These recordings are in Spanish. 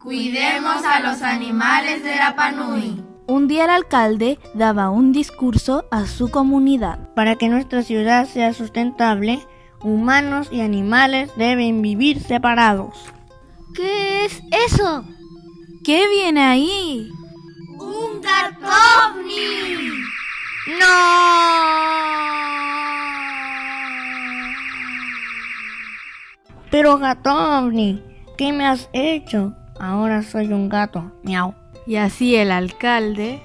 Cuidemos a los animales de Rapa Nui. Un día el alcalde daba un discurso a su comunidad. Para que nuestra ciudad sea sustentable, humanos y animales deben vivir separados. ¿Qué es eso? ¿Qué viene ahí? ¡Un gatovni! ¡No! Pero Gatovni, ¿qué me has hecho? Ahora soy un gato. Miau. Y así el alcalde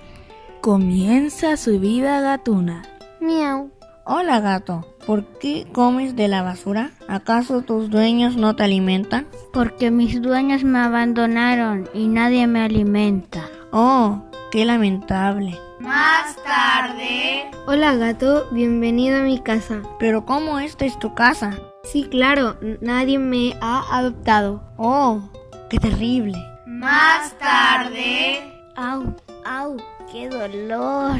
comienza su vida gatuna. Miau. Hola gato, ¿por qué comes de la basura? ¿Acaso tus dueños no te alimentan? Porque mis dueños me abandonaron y nadie me alimenta. Oh, qué lamentable. Más tarde... Hola gato, bienvenido a mi casa. Pero ¿cómo esta es tu casa? Sí, claro, nadie me ha adoptado. Oh, qué terrible. Más tarde... Au, au, qué dolor.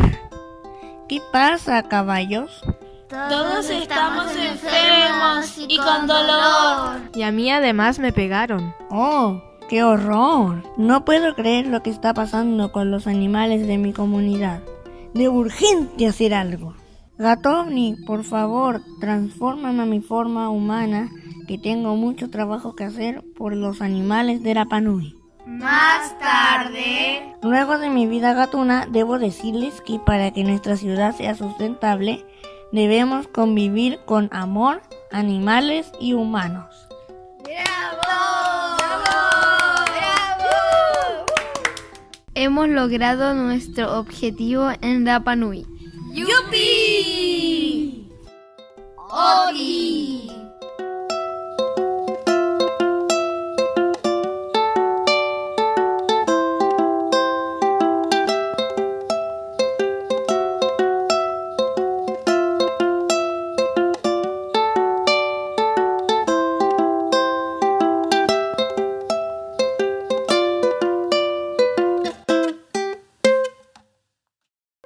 ¿Qué pasa, caballos? Todos estamos enfermos y con dolor. Y a mí además me pegaron. Oh, ¡qué horror! No puedo creer lo que está pasando con los animales de mi comunidad. Debo urgente hacer algo. Gatovni, por favor, transfórmame a mi forma humana, que tengo mucho trabajo que hacer por los animales de Rapa Nui. Más tarde... Luego de mi vida gatuna, debo decirles que para que nuestra ciudad sea sustentable, debemos convivir con amor, animales y humanos. Hemos logrado nuestro objetivo en Rapa Nui. ¡Yupi! ¡Ori!